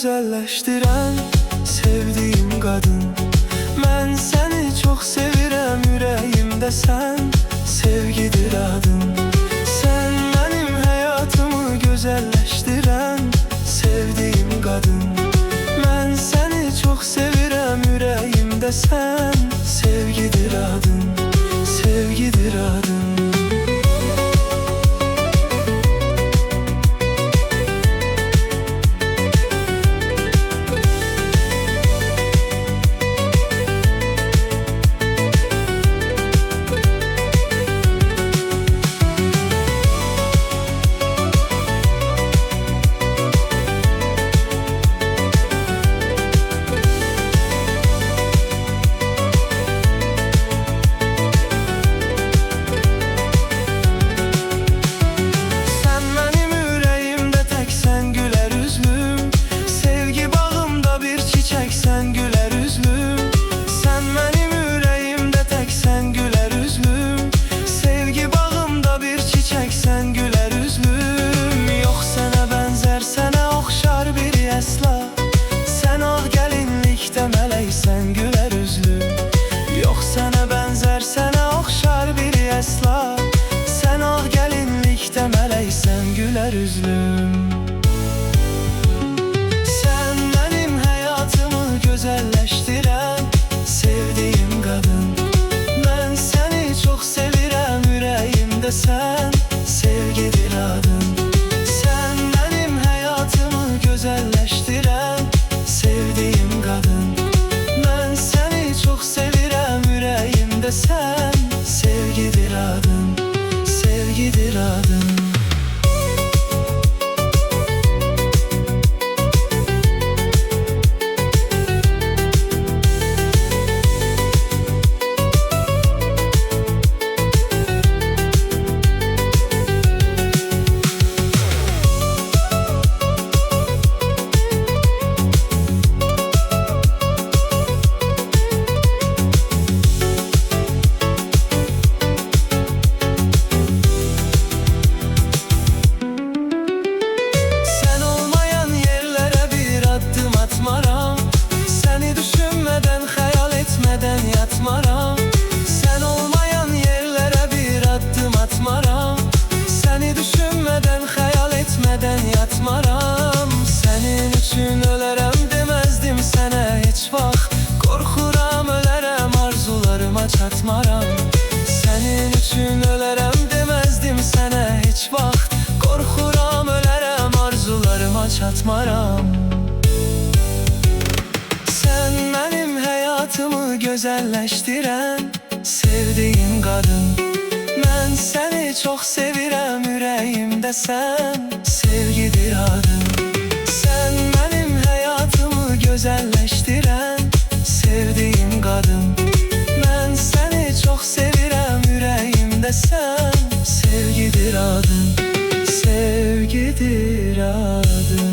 gözelleştiren sevdiğim kadın. Ben seni çok sevirem, yüreğimde sen sevgidir adın. Sen benim hayatımı gözelleştiren sevdiğim kadın. Ben seni çok sevirem, yüreğimde sen sevgidir adın, sevgidir adın. Sen ağ gəlinlikdə mələksən, gülər üzlüm. Yox sənə bənzər, sənə oxşar bir əsla. Sən ağ gəlinlikdə mələksən, gülər üzlüm. Sən mənim həyatımı gözəlləşdirən sevdiyim qadın. Mən səni çox sevirəm, ürəyimdə sən sevgidir adın. Sən mənim həyatımı gözəlləşdirən sevdiğim kadın. Ben seni çok sevirem, yüreğimde sen sevgidir adın, sevgidir adın. Sen olmayan yerlere bir adım atmaram. Seni düşünmeden, hayal etmeden yatmaram. Senin için ölerem demezdim sana hiç vaxt. Korkuram ölerem, arzularıma çatmaram. Senin için ölerem demezdim sana hiç vaxt. Korkuram ölerem, arzularıma çatmaram. Sen benim hayatımı gözelleştiren sevdiğim kadın. Ben seni çok sevirem, yüreğimde sen sevgidir adın. Sen benim hayatımı gözelleştiren sevdiğim kadın. Ben seni çok sevirem, yüreğimde sen sevgidir adın, sevgidir adın.